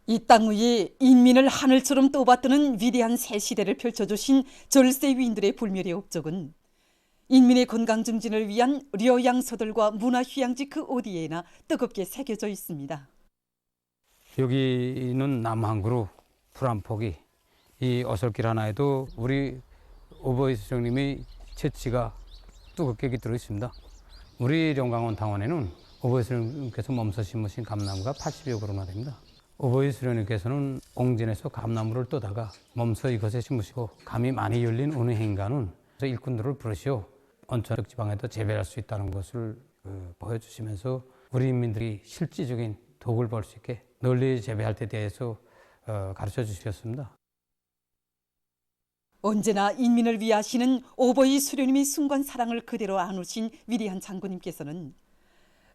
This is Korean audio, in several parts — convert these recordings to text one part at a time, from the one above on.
이 땅 위에 인민을 하늘처럼 떠받드는 위대한 새 시대를 펼쳐주신 절세 위인들의 불멸의 업적은 인민의 건강 증진을 위한 려양서들과 문화휴양지 그 어디에나 뜨겁게 새겨져 있습니다. 여기는 남한그룹 불안포기 이 어설길 하나에도 우리 오버이 수령님의 채취가 뜨겁게 깃들어 있습니다. 우리 영광원 당원에는 오버이 수령님께서 몸소 심으신 감나무가 80여 그루나 됩니다. 오버이 수령님께서는 옹진에서 감나무를 떠다가 몸소 이것에 심으시고 감이 많이 열린 어느 행간은 일꾼들을 부르시오 온천 지방에도 재배할 수 있다는 것을 보여주시면서 우리 인민들이 실질적인 덕을 볼 수 있게 널리 재배할 때 대해서 가르쳐 주셨습니다. 언제나 인민을 위하시는 오버이 수령님의 순간 사랑을 그대로 안으신 위대한 장군님께서는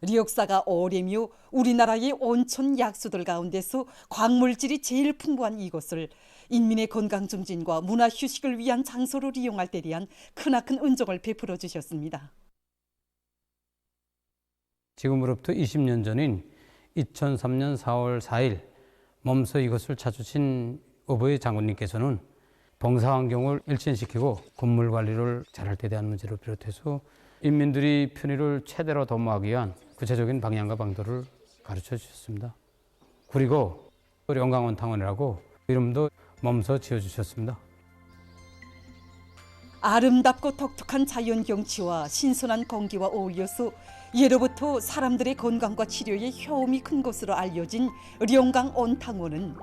리역사가 오래며 우리나라의 온천 약수들 가운데서 광물질이 제일 풍부한 이곳을 인민의 건강 증진과 문화 휴식을 위한 장소로 이용할 때 대한 크나큰 은총을 베풀어 주셨습니다. 지금으로부터 20년 전인 2003년 4월 4일 몸소 이것을 찾으신 오버이 장군님께서는 봉사 환경을 일진시키고 건물 관리를 잘할 때 대한 문제를 비롯해서 인민들이 편의를 최대로 도모하기 위한 구체적인 방향과 방도를 가르쳐 주셨습니다. 그리고 영광원 당원이라고 이름도 몸소 지어주셨습니다. 아름답고 독특한 자연 경치와 신선한 공기와 어울려서 예로부터 사람들의 건강과 치료에 효험이 큰 것으로 알려진 령강 온탕원은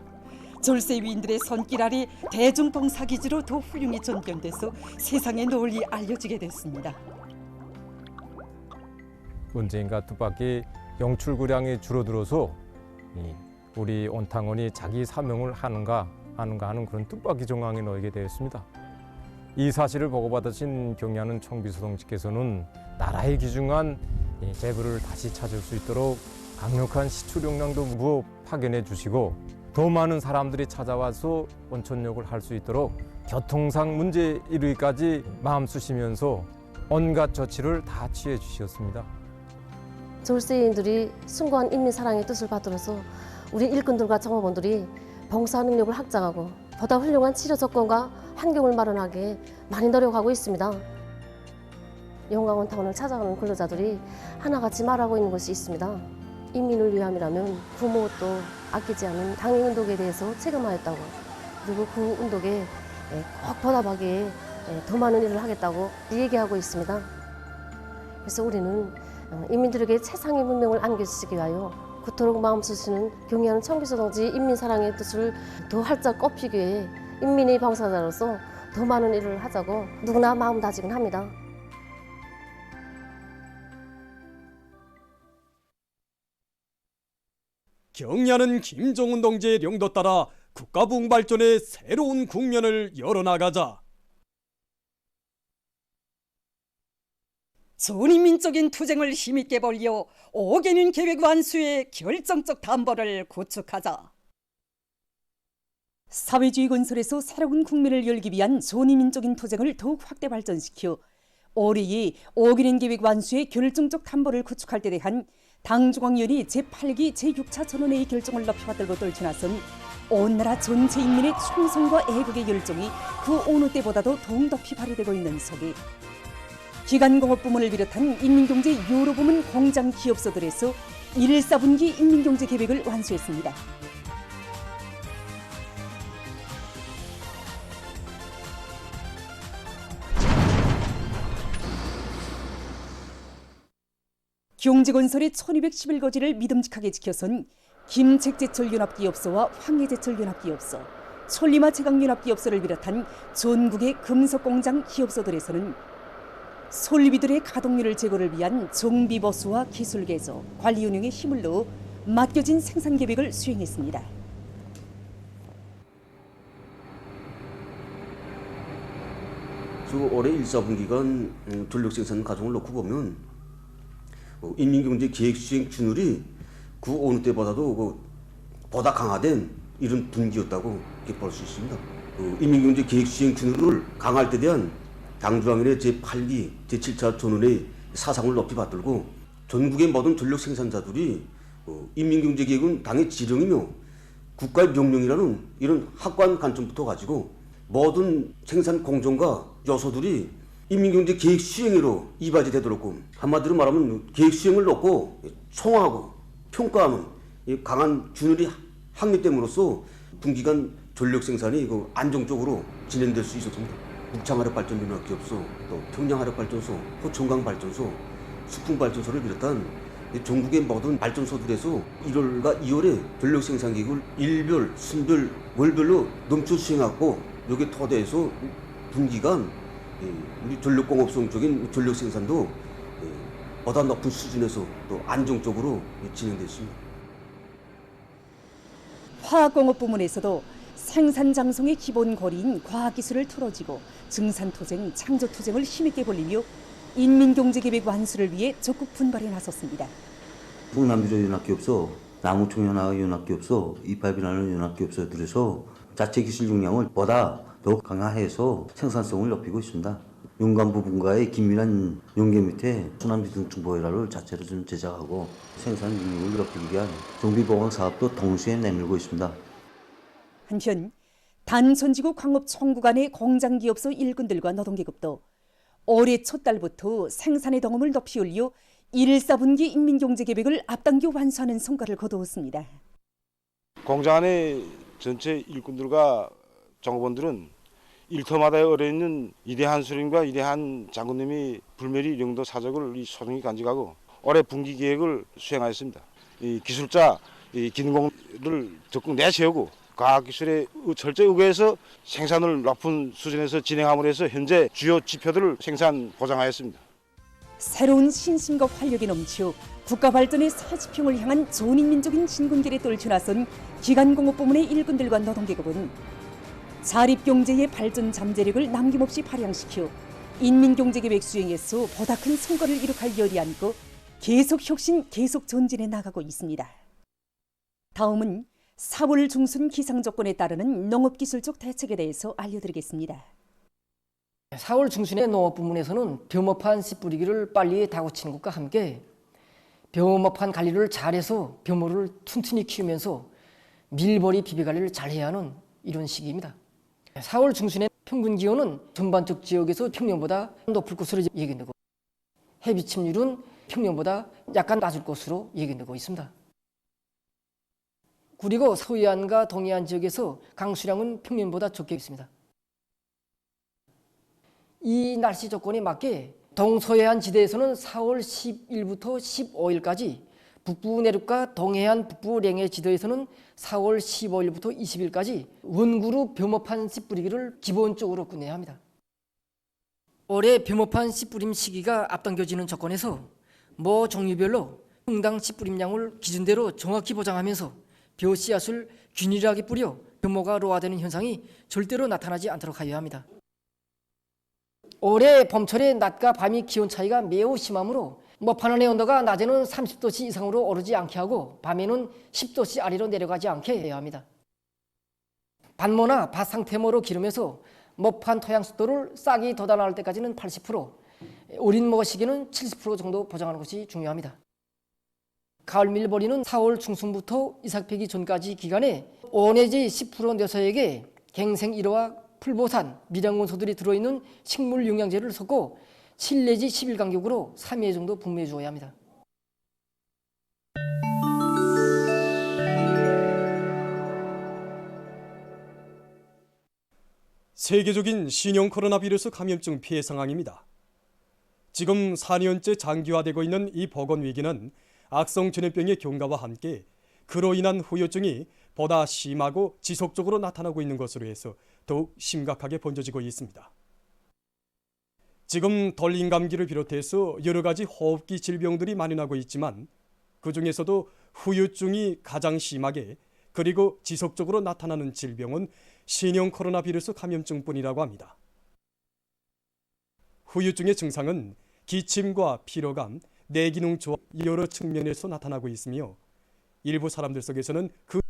절세 위인들의 손길 아래 대중봉사기지로 더 훌륭히 전변돼서 세상에 널리 알려지게 됐습니다. 언젠가 뜻밖의 영출구량이 줄어들어서 우리 온탕원이 자기 사명을 하는가 하는 그런 뜻밖의 정황에 놓이게 되었습니다. 이 사실을 보고받으신 경리하는 청비서동지께서는 나라의 귀중한 재물을 다시 찾을 수 있도록 강력한 시추령량도 무업 파견해 주시고 더 많은 사람들이 찾아와서 온천욕을 할 수 있도록 교통상 문제 이르기까지 마음 쓰시면서 온갖 조치를 다 취해 주셨습니다. 절세인들이 숭고한 인민 사랑의 뜻을 받들어서 우리 일꾼들과 정호원들이 봉사 능력을 확장하고 보다 훌륭한 치료 조건과 환경을 마련하기에 많이 노력하고 있습니다. 영광원 타운을 찾아가는 근로자들이 하나같이 말하고 있는 것이 있습니다. 인민을 위함이라면 부모도 아끼지 않은 당위운동에 대해서 체감하였다고, 그리고 그 운동에 꼭 보답하기에 더 많은 일을 하겠다고 얘기하고 있습니다. 그래서 우리는 인민들에게 최상의 문명을 안겨주시기 위하여 그토록 마음 쓰시는 경의하는 청비서동지 인민사랑의 뜻을 더 활짝 꼽히기 위해 인민의 봉사자로서 더 많은 일을 하자고 누구나 마음 다지긴 합니다. 경의하는 김정은 동지의 령도 따라 국가부흥 발전의 새로운 국면을 열어나가자. 전인민적인 투쟁을 힘있게 벌여 5개년 계획 완수에 결정적 담보를 구축하자. 사회주의 건설에서 새로운 국면을 열기 위한 전인민적인 투쟁을 더욱 확대 발전시켜 올해의 5개년 계획 완수에 결정적 담보를 구축할 때 대한 당중앙위원회 제8기 제6차 전원회의 결정을 높이 받들고 떨쳐나선 온 나라 전체 인민의 충성과 애국의 열정이 그 어느 때보다도 더욱 높이 발휘되고 있는 속에 기간공업부문을 비롯한 인민경제 여러 부문 공장 기업소들에서 1, 4분기 인민경제 계획을 완수했습니다. 경제건설의 1211거지를 믿음직하게 지켜선 김책제철연합기업소와 황해제철연합기업소, 천리마 제강연합기업소를 비롯한 전국의 금속공장 기업소들에서는 솔비들의 가동률을 제고를 위한 정비보수와 기술개조, 관리 운영에 힘을 넣어 맡겨진 생산계획을 수행했습니다. 올해 1, 4분기간 전력생산 과정을 놓고 보면 인민경제 계획 수행 준율이 그 어느 때보다도 보다 강화된 이런 분기였다고 볼 수 있습니다. 인민경제 계획 수행 준율을 강화할 때 대한 당중앙위원회 제8기 제7차 전원의 사상을 높이 받들고 전국의 모든 전력 생산자들이 인민경제계획은 당의 지령이며 국가의 명령이라는 이런 학관 관점부터 가지고 모든 생산 공정과 요소들이 인민경제 계획 수행으로 이바지되도록 한마디로 말하면 계획 수행을 놓고 총하고 평가하는 이 강한 균열이 확립됨으로써 분기간 전력 생산이 안정적으로 진행될 수 있었습니다. 북창화력발전연합기업소, 또 평양화력발전소, 호청강발전소, 수풍발전소를 비롯한 전국의 모든 발전소들에서 1월과 2월에 전력 생산 계획을 일별, 순별, 월별로 넘쳐 수행하고 여기 토대에서 분기간 우리 전력공업성 쪽인 전력 생산도 보다 높은 수준에서 또 안정적으로 진행됐습니다. 화학공업 부문에서도 생산 장성의 기본 거리인 과학기술을 틀어지고 증산투쟁, 창조투쟁을 힘있게 벌리며 인민경제계획 완수를 위해 적극 분발에 나섰습니다. 풍남유조연합기업소, 남우총연합연합기업소, 이팔비나는 연합기업소들에서 자체 기술 역량을 보다 더욱 강화해서 생산성을 높이고 있습니다. 용관 부분과의 긴밀한 연계 밑에 수남지 등층 보일러를 자체로 좀 제작하고 생산 능력을 높이기 위한 정비보강 사업도 동시에 내밀고 있습니다. 한편 단천지구 광업 총구간의 공장기업소 일꾼들과 노동계급도 올해 첫 달부터 생산의 동험을 높이 올려 1, 4분기 인민경제계획을 앞당겨 완수하는 성과를 거두었습니다. 공장 안에 전체 일꾼들과 종업원들은 일터마다 얼어있는 이대한 수령과 이대한 장군님이 불멸이 영도 사적을 소중히 간직하고 올해 분기 계획을 수행하였습니다. 이 기술자 기능공을 적극 내세우고 과학기술에 철저히 의거해서 생산을 높은 수준에서 진행함으로 해서 현재 주요 지표들을 생산 보장하였습니다. 새로운 신심과 활력이 넘쳐 국가 발전의 새 지평을 향한 전인민족인 진군길에 떨쳐 나선 기간공업 부문의 일꾼들과 노동계급은 자립경제의 발전 잠재력을 남김없이 발휘시켜 인민경제계획 수행에서 보다 큰 성과를 이룩할 열이 안고 계속 혁신, 계속 전진해 나가고 있습니다. 다음은 4월 중순 기상조건에 따르는 농업기술적 대책에 대해서 알려드리겠습니다. 4월 중순에 농업 부문에서는 벼목판 씨 뿌리기를 빨리 다고치는 것과 함께 벼목판 관리를 잘해서 벼모를 튼튼히 키우면서 밀벌이 비비 관리를 잘해야 하는 이런 시기입니다. 4월 중순에 평균 기온은 전반적 지역에서 평년보다 높을 것으로 예견되고 해비침률은 평년보다 약간 낮을 것으로 예견되고 있습니다. 그리고 서해안과 동해안 지역에서 강수량은 평년보다 적게 있습니다. 이 날씨 조건에 맞게 동서해안 지대에서는 4월 10일부터 15일까지 북부 내륙과 동해안 북부 랭해 지도에서는 4월 15일부터 20일까지 원그룹 벼목판 씨 뿌리기를 기본적으로 끝내야 합니다. 올해 벼목판 씨 뿌림 시기가 앞당겨지는 조건에서 모 종류별로 평당 씨 뿌림량을 기준대로 정확히 보장하면서 벼 씨앗을 균일하게 뿌려 벼모가 노화되는 현상이 절대로 나타나지 않도록 하여야 합니다. 올해 봄철에 낮과 밤이 기온 차이가 매우 심하므로 모판원의 온도가 낮에는 30도씨 이상으로 오르지 않게 하고 밤에는 10도씨 아래로 내려가지 않게 해야 합니다. 반모나 밭상태모로 기르면서 모판 토양 습도를 싹이 돋아나올 때까지는 80%, 어린 모 시기는 70% 정도 보장하는 것이 중요합니다. 가을 밀버리는 4월 중순부터 이삭피기 전까지 기간에 5 내지 10% 녀석에게 갱생 1호와 풀보산, 미량원소들이 들어있는 식물 영양제를 섞고 7 내지 10일 간격으로 3회 정도 분무해 주어야 합니다. 세계적인 신형 코로나 바이러스 감염증 피해 상황입니다. 지금 4년째 장기화되고 있는 이 보건 위기는 악성 전염병의 경과와 함께 그로 인한 후유증이 보다 심하고 지속적으로 나타나고 있는 것으로 해서 더욱 심각하게 번져지고 있습니다. 지금 돌림 감기를 비롯해서 여러 가지 호흡기 질병들이 만연하고 있지만 그 중에서도 후유증이 가장 심하게 그리고 지속적으로 나타나는 질병은 신형 코로나 바이러스 감염증뿐이라고 합니다. 후유증의 증상은 기침과 피로감, 뇌기능 저하 여러 측면에서 나타나고 있으며 일부 사람들 속에서는 그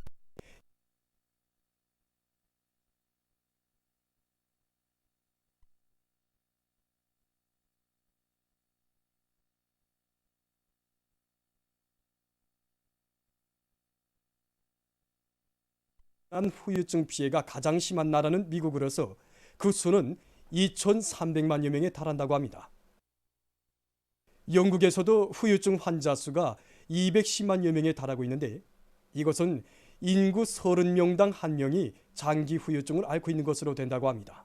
후유증 피해가 가장 심한 나라는 미국으로서 그 수는 2,300만여 명에 달한다고 합니다. 영국에서도 후유증 환자 수가 210만여 명에 달하고 있는데 이것은 인구 30명당 1명이 장기 후유증을 앓고 있는 것으로 된다고 합니다.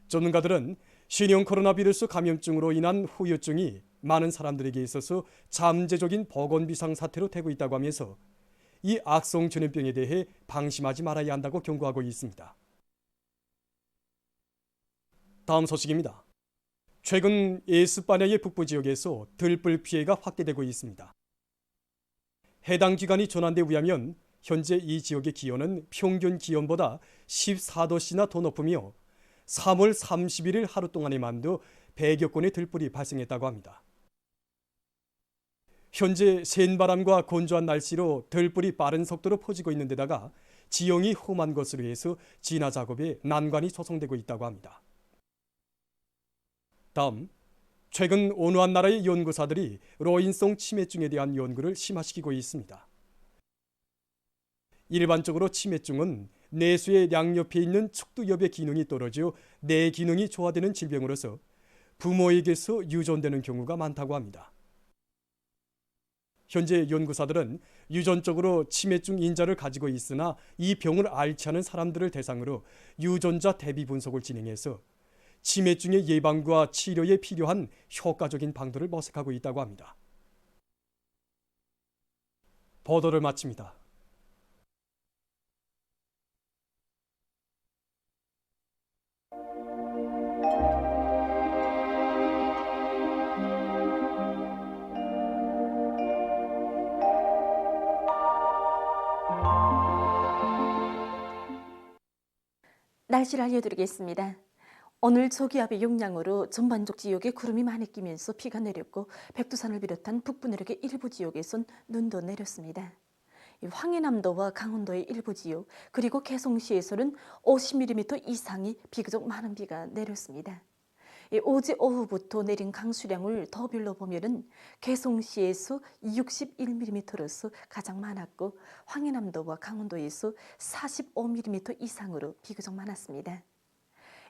전문가들은 신형 코로나 바이러스 감염증으로 인한 후유증이 많은 사람들에게 있어서 잠재적인 보건 비상 사태로 되고 있다고 하면서 이 악성 전염병에 대해 방심하지 말아야 한다고 경고하고 있습니다. 다음 소식입니다. 최근 에스파냐의 북부 지역에서 들불 피해가 확대되고 있습니다. 해당 기관이 전한 데 의하면 현재 이 지역의 기온은 평균 기온보다 14도씨나 더 높으며 3월 31일 하루 동안에만도 100여 건의 들불이 발생했다고 합니다. 현재 센 바람과 건조한 날씨로 들불이 빠른 속도로 퍼지고 있는 데다가 지형이 험한 것으로 해서 진화 작업에 난관이 조성되고 있다고 합니다. 다음, 최근 어느 한 나라의 연구사들이 로인성 치매증에 대한 연구를 심화시키고 있습니다. 일반적으로 치매증은 뇌수의 양옆에 있는 척두엽의 기능이 떨어져 뇌 기능이 저하되는 질병으로서 부모에게서 유전되는 경우가 많다고 합니다. 현재 연구사들은 유전적으로 치매증 인자를 가지고 있으나 이 병을 앓지 않은 사람들을 대상으로 유전자 대비 분석을 진행해서 치매증의 예방과 치료에 필요한 효과적인 방도를 모색하고 있다고 합니다. 보도를 마칩니다. 날씨를 알려드리겠습니다. 오늘 저기압의 영향으로 전반적 지역에 구름이 많이 끼면서 비가 내렸고 백두산을 비롯한 북부 내륙의 일부 지역에선 눈도 내렸습니다. 황해남도와 강원도의 일부 지역 그리고 개성시에서는 50mm 이상의 비교적 많은 비가 내렸습니다. 어제 오후부터 내린 강수량을 더별로 보면은 개성시에서 61mm로서 가장 많았고 황해남도와 강원도에서 45mm 이상으로 비교적 많았습니다.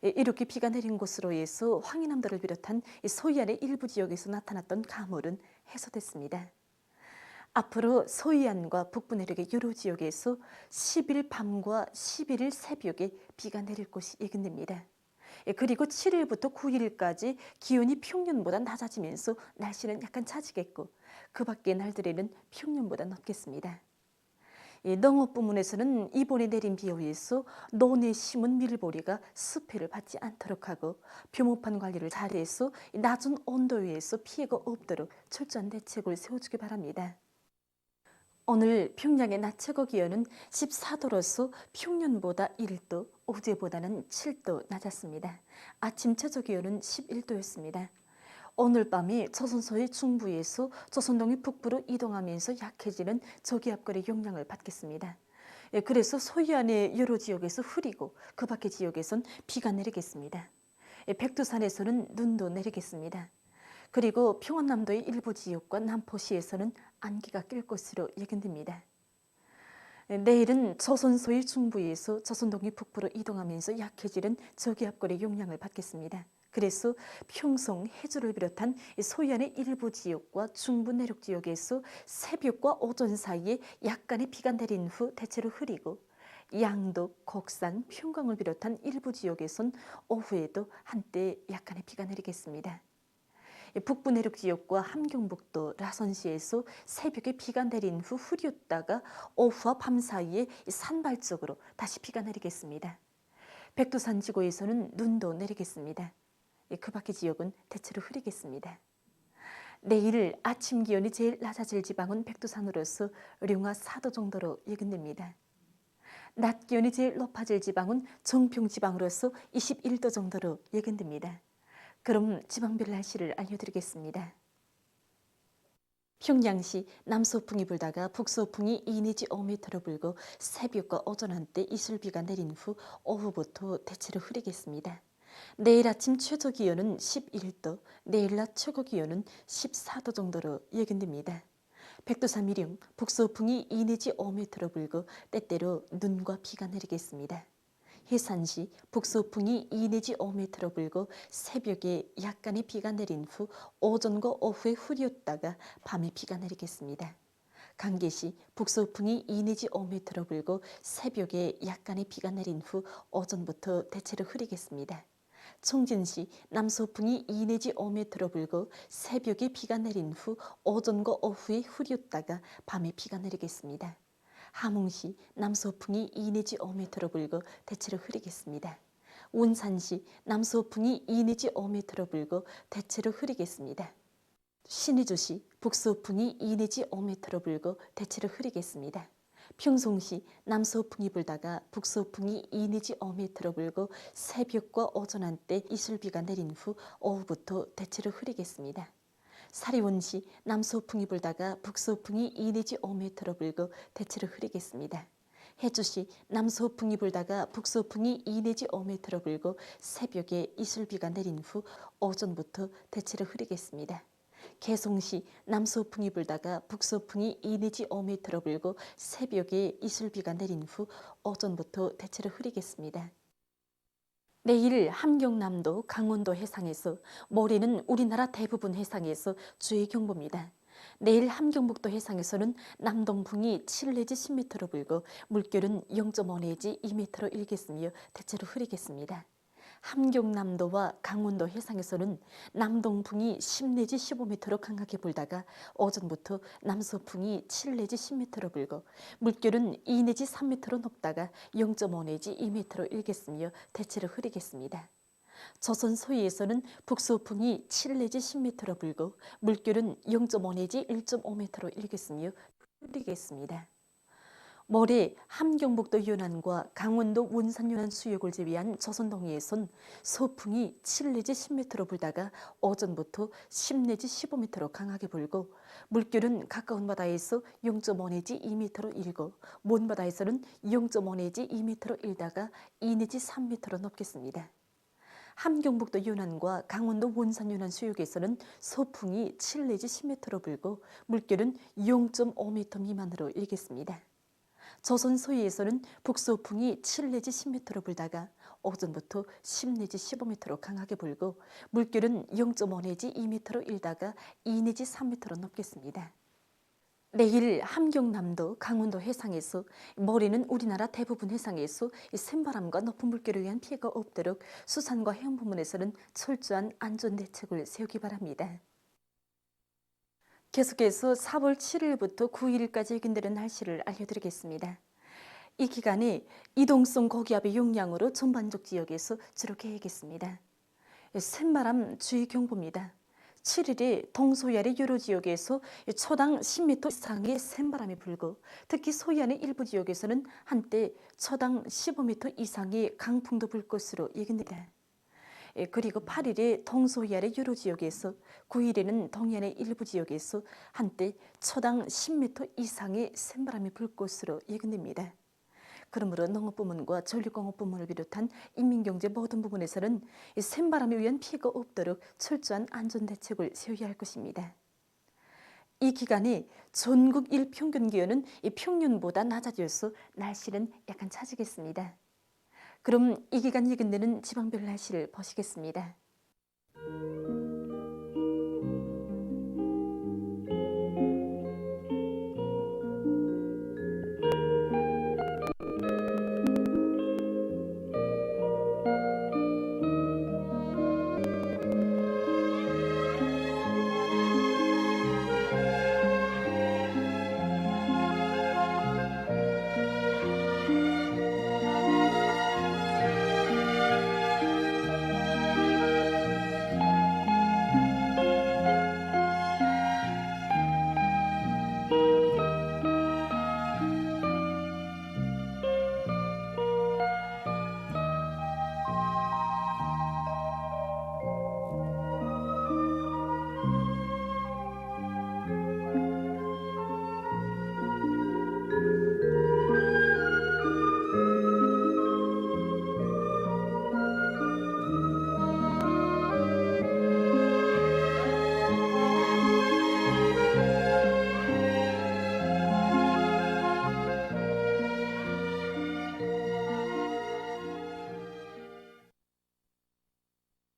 이렇게 비가 내린 곳으로 해서 황해남도를 비롯한 서해안의 일부 지역에서 나타났던 가물은 해소됐습니다. 앞으로 서해안과 북부 내륙의 여러 지역에서 10일 밤과 11일 새벽에 비가 내릴 것이 예견됩니다. 그리고 7일부터 9일까지 기온이 평년보다 낮아지면서 날씨는 약간 차지겠고 그 밖의 날들에는 평년보다 높겠습니다. 농업 부문에서는 이번에 내린 비에 의해서 논에 심은 밀보리가 수패를 받지 않도록 하고 벼모판 관리를 잘해서 낮은 온도에서 피해가 없도록 철저한 대책을 세워주기 바랍니다. 오늘 평양의 낮 최고 기온은 14도로서 평년보다 1도, 어제보다는 7도 낮았습니다. 아침 최저 기온은 11도였습니다. 오늘 밤에 조선소의 중부에서 조선동이 북부로 이동하면서 약해지는 저기압골의 영향을 받겠습니다. 그래서 서해안의 여러 지역에서 흐리고 그 밖의 지역에선 비가 내리겠습니다. 백두산에서는 눈도 내리겠습니다. 그리고 평안남도의 일부 지역과 남포시에서는 안개가 낄 것으로 예견됩니다. 내일은 조선소의 중부에서 조선동이 북부로 이동하면서 약해지는 저기압골의 영향을 받겠습니다. 그래서 평성, 해주를 비롯한 서해안의 일부 지역과 중부 내륙 지역에서 새벽과 오전 사이에 약간의 비가 내린 후 대체로 흐리고 양덕, 곡산, 평강을 비롯한 일부 지역에선 오후에도 한때 약간의 비가 내리겠습니다. 북부 내륙 지역과 함경북도 라선시에서 새벽에 비가 내린 후 흐렸다가 오후와 밤 사이에 산발적으로 다시 비가 내리겠습니다. 백두산 지구에서는 눈도 내리겠습니다. 그 밖의 지역은 대체로 흐리겠습니다. 내일 아침 기온이 제일 낮아질 지방은 백두산으로서 룡화 4도 정도로 예견됩니다. 낮 기온이 제일 높아질 지방은 정평 지방으로서 21도 정도로 예견됩니다. 그럼 지방별 날씨를 알려드리겠습니다. 평양시 남서풍이 불다가 북서풍이 2 내지 5m로 불고 새벽과 오전 한때 이슬비가 내린 후 오후부터 대체로 흐리겠습니다. 내일 아침 최저 기온은 11도, 내일 낮 최고 기온은 14도 정도로 예견됩니다. 백두산 미령 북서풍이 2 내지 5m 불고 때때로 눈과 비가 내리겠습니다. 해산시 북서풍이 2 내지 5m 불고 새벽에 약간의 비가 내린 후 오전과 오후에 흐렸다가 밤에 비가 내리겠습니다. 강계시 북서풍이 2 내지 5m 불고 새벽에 약간의 비가 내린 후 오전부터 대체로 흐리겠습니다. 청진시 남서풍이 2 내지 5m 불고 새벽에 비가 내린 후 오전과 오후에 흐렸다가 밤에 비가 내리겠습니다. 함흥시 남서풍이 2 내지 5m 불고 대체로 흐리겠습니다. 운산시 남서풍이 2 내지 5m 불고 대체로 흐리겠습니다. 신의주시 북서풍이 2 내지 5m 불고 대체로 흐리겠습니다. 평송시 남서풍이 불다가 북서풍이 2 내지 5m 불고 새벽과 오전 한때 이슬비가 내린 후 오후부터 대체로 흐리겠습니다. 사리원시 남서풍이 불다가 북서풍이 2 내지 5m 불고 대체로 흐리겠습니다. 해주시 남서풍이 불다가 북서풍이 2 내지 5m 불고 새벽에 이슬비가 내린 후 오전부터 대체로 흐리겠습니다. 개송시 남서풍이 불다가 북서풍이 2 내지 5m 불고 새벽에 이슬비가 내린 후 오전부터 대체로 흐리겠습니다. 내일 함경남도, 강원도 해상에서, 모레는 우리나라 대부분 해상에서 주의 경보입니다. 내일 함경북도 해상에서는 남동풍이 7 내지 10m로 불고 물결은 0.5 내지 2m로 일겠으며 대체로 흐리겠습니다. 함경남도와 강원도 해상에서는 남동풍이 10 내지 15m로 강하게 불다가 오전부터 남서풍이 7 내지 10m로 불고 물결은 2 내지 3m로 높다가 0.5 내지 2m로 일겠으며 대체로 흐리겠습니다. 조선 서해에서는 북서풍이 7 내지 10m로 불고 물결은 0.5 내지 1.5m로 일겠으며 흐리겠습니다. 모레 함경북도 연안과 강원도 원산 연안 수역을 제외한 조선 동해에선 서풍이 7 내지 10m로 불다가 오전부터 10 내지 15m로 강하게 불고 물결은 가까운 바다에서 0.5 내지 2m로 일고 먼 바다에서는 0.5 내지 2m로 일다가 2 내지 3m로 높겠습니다. 함경북도 연안과 강원도 원산 연안 수역에서는 서풍이 7 내지 10m로 불고 물결은 0.5m 미만으로 일겠습니다. 조선 서해에서는 북서풍이 7 내지 10m로 불다가 오전부터 10 내지 15m로 강하게 불고 물결은 0.5 내지 2m로 일다가 2 내지 3m로 높겠습니다. 내일 함경남도, 강원도 해상에서, 모레는 우리나라 대부분 해상에서 샘바람과 높은 물결에 의한 피해가 없도록 수산과 해양 부문에서는 철저한 안전대책을 세우기 바랍니다. 계속해서 4월 7일부터 9일까지 예견되는 날씨를 알려드리겠습니다. 이 기간에 이동성 고기압의 영향으로 전반적 지역에서 주로 개겠습니다. 샘바람 주의 경보입니다. 7일에 동서해안의 여러 지역에서 초당 10m 이상의 샘바람이 불고 특히 서해안의 일부 지역에서는 한때 초당 15m 이상의 강풍도 불 것으로 예견됩니다. 그리고 8일에 동서해안의 여러 지역에서 9일에는 동해안의 일부 지역에서 한때 초당 10m 이상의 샘바람이 불 것으로 예견됩니다. 그러므로 농업부문과 전력공업부문을 비롯한 인민경제 모든 부분에서는 샘바람에 의한 피해가 없도록 철저한 안전대책을 세워야 할 것입니다. 이 기간에 전국 일평균 기온은 평년보다 낮아져서 날씨는 약간 차지겠습니다. 그럼 이 기간 예견되는 지방별 날씨를 보시겠습니다.